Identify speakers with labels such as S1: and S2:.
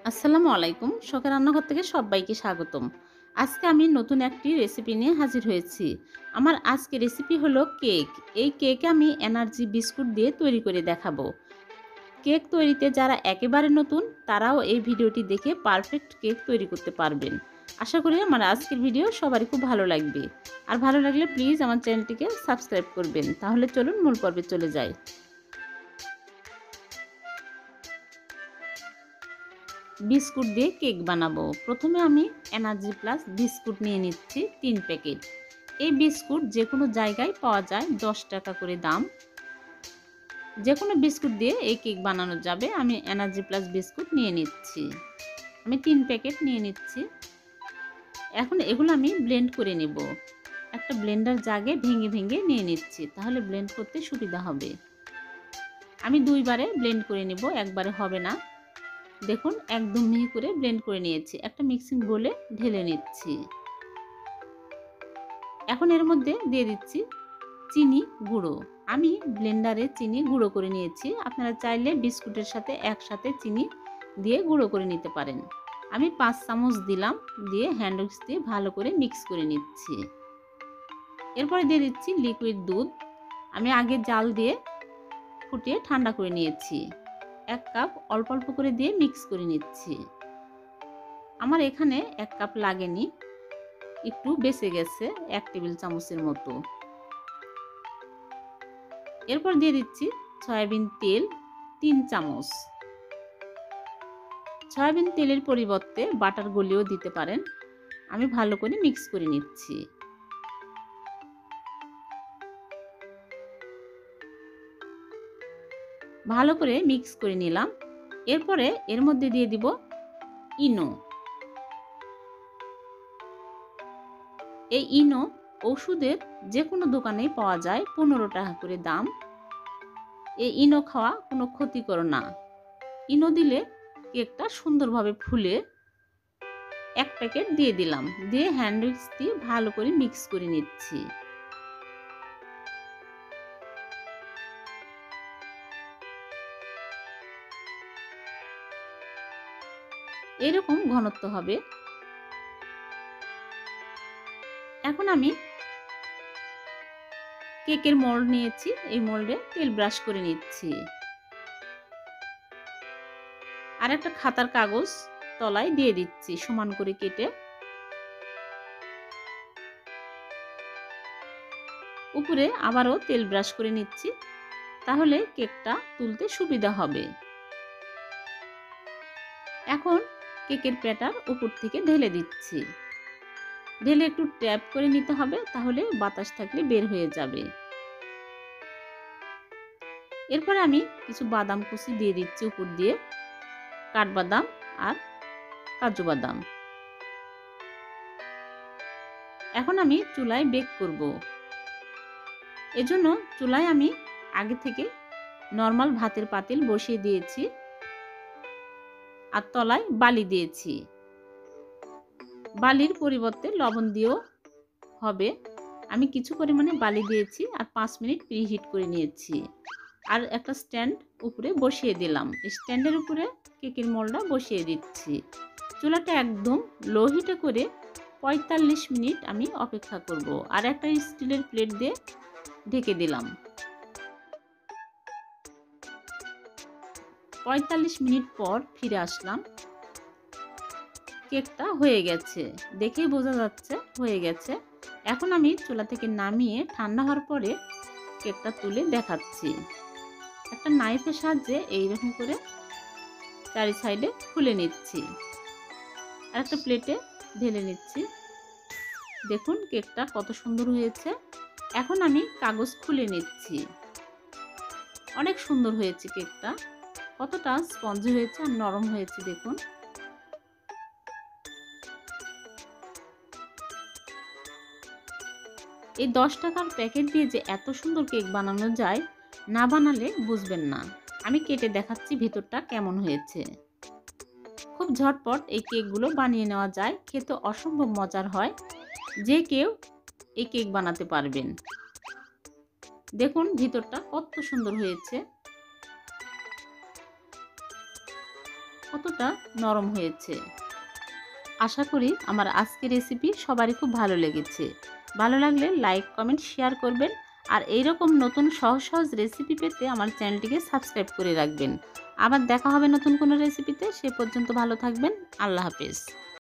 S1: আসসালামু আলাইকুম। শখের রান্নাঘর থেকে সবাইকে স্বাগতম। আজকে আমি নতুন একটি রেসিপি নিয়ে হাজির হয়েছি। আমার আজকে রেসিপি হলো কেক। এই কেক আমি এনার্জি বিস্কুট দিয়ে তৈরি করে দেখাবো। কেক তৈরিতে যারা একেবারে নতুন তারাও এই ভিডিওটি দেখে পারফেক্ট কেক তৈরি করতে পারবেন। আশা করি আমার আজকের ভিডিও সবারই খুব ভালো লাগবে। আর ভালো লাগলে প্লিজ আমার চ্যানেলটিকে সাবস্ক্রাইব করবেন। তাহলে চলুন মূল পর্বে চলে যাই। বিস্কুট দিয়ে কেক বানাবো। প্রথমে আমি এনার্জি প্লাস বিস্কুট নিয়ে নিচ্ছি 3 প্যাকেট। এই বিস্কুট যে কোনো জায়গায় পাওয়া যায়, 10 টাকা করে দাম। যে কোনো বিস্কুট দিয়ে এই কেক বানানো যাবে। আমি এনার্জি প্লাস বিস্কুট নিয়ে নিচ্ছি। আমি 3 প্যাকেট নিয়ে নিচ্ছি। এখন এগুলো আমি ব্লেন্ড করে নেব। একটা ব্লেন্ডার জাগে ভেঙে ভেঙে নিয়ে নিচ্ছি, তাহলে ব্লেন্ড করতে সুবিধা হবে। আমি 2 বারে ব্লেন্ড করে নেব, একবারে হবে না। দেখুন একদম মিহি করে ব্লেন্ড করে নিয়েছি। একটা মিক্সিং বোলে ঢেলে নিচ্ছি। এখন এর মধ্যে দিয়ে দিচ্ছি চিনি গুঁড়ো। আমি ব্লেন্ডারে চিনি গুঁড়ো করে নিয়েছি। আপনারা চাইলে বিস্কুটের সাথে একসাথে চিনি দিয়ে গুঁড়ো করে নিতে পারেন। আমি 5 চামচ দিলাম, দিয়ে হ্যান্ড উইক্স দিয়ে ভালো করে মিক্স করে নিচ্ছি। এরপরে দিয়ে দিচ্ছি লিকুইড দুধ। আমি আগে জাল দিয়ে ফুটিয়ে ঠান্ডা করে নিয়েছি। 1 কাপ অল্প অল্প করে দিয়ে মিক্স করে নিচ্ছি। আমার এখানে 1 কাপ লাগেনি, একটু বেঁচে গেছে 1 টেবিল চামচের মতো। এরপর দিয়ে দিচ্ছি সয়াবিন তেল 3 চামচ। সয়াবিন তেলের পরিবর্তে বাটার গলিও দিতে পারেন। আমি ভালো করে মিক্স করে নিচ্ছি। ভালো করে মিক্স করে নিলাম। এরপরে এর মধ্যে দিয়ে দিব ইনো। এই ইনো ওষুধের যে কোনো দোকানেই পাওয়া যায়, 15 টাকা করে দাম। এই ইনো খাওয়া কোনো ক্ষতিকর না। ইনো দিলে কেকটা সুন্দরভাবে ফুলে। 1 প্যাকেট দিয়ে দিলাম, দিয়ে হ্যান্ড উইক্স দিয়ে ভালো করে মিক্স করে নিচ্ছি। এরকম ঘনত্ব হবে। এখন আমি কেকের মোল্ড নিয়েছি, এই মোল্ডে তেল ব্রাশ করে নিচ্ছি। আর একটা খাতার কাগজ তলায় দিয়ে দিচ্ছি সমান করে কেটে। উপরে আবারও তেল ব্রাশ করে নিচ্ছি, তাহলে কেকটা তুলতে সুবিধা হবে। এখন কেকের প্যাটার উপর থেকে ঢেলে দিচ্ছি। ঢেলে একটু ট্যাপ করে নিতে হবে, তাহলে বাতাস থাকলে বের হয়ে যাবে। এরপরে আমি কিছু বাদাম কুচি দিয়ে দিচ্ছি উপর দিয়ে, কাঠবাদাম আর কাজু বাদাম। এখন আমি চুলায় বেক করব। এজন্য চুলায় আমি আগে থেকে নরমাল ভাতের পাতিল বসিয়ে দিয়েছি আর তলায় বালি দিয়েছি। বালির পরিবর্তে লবণ দিয়েও হবে। আমি কিছু পরিমাণে বালি দিয়েছি আর 5 মিনিট প্রিহিট করে নিয়েছি। আর একটা স্ট্যান্ড উপরে বসিয়ে দিলাম। স্ট্যান্ডের উপরে কেকের মোল্ডটা বসিয়ে দিচ্ছি। চুলাটা একদম লো হিটে করে 45 মিনিট আমি অপেক্ষা করব। আর একটা স্টিলের প্লেট দিয়ে ঢেকে দিলাম। 45 মিনিট পর ফিরে আসলাম। কেকটা হয়ে গেছে, দেখেই বোঝা যাচ্ছে হয়ে গেছে। এখন আমি চুলা থেকে নামিয়ে ঠান্ডা হওয়ার পরে কেকটা তুলে দেখাচ্ছি। একটা নাইফের সাহায্যে এইরকম করে চারি সাইডে খুলে নিচ্ছি আর একটা প্লেটে ঢেলে নিচ্ছি। দেখুন কেকটা কত সুন্দর হয়েছে। এখন আমি কাগজ খুলে নিচ্ছি। অনেক সুন্দর হয়েছে কেকটা, কতটা স্পঞ্জি হয়েছে আর নরম হয়েছে দেখুন। এই 10 টাকার প্যাকেট দিয়ে যে এত সুন্দর কেক বানানো যায়, না বানালে বুঝবেন না। আমি কেটে দেখাচ্ছি ভিতরটা কেমন হয়েছে। খুব ঝটপট এই কেকগুলো বানিয়ে নেওয়া যায়, খেতে অসম্ভব মজার হয়। যে কেউ এই কেক বানাতে পারবেন। দেখুন ভিতরটা কত সুন্দর হয়েছে। কতটা নরম হয়েছে। আশা করি আমার আজকের রেসিপি সবারই খুব ভালো লেগেছে। ভালো লাগলে লাইক, কমেন্ট, শেয়ার করবেন। আর এইরকম নতুন সহজ সহজ রেসিপি পেতে আমার চ্যানেলটিকে সাবস্ক্রাইব করে রাখবেন। আবার দেখা হবে নতুন কোনো রেসিপিতে। সে পর্যন্ত ভালো থাকবেন। আল্লাহ হাফেজ।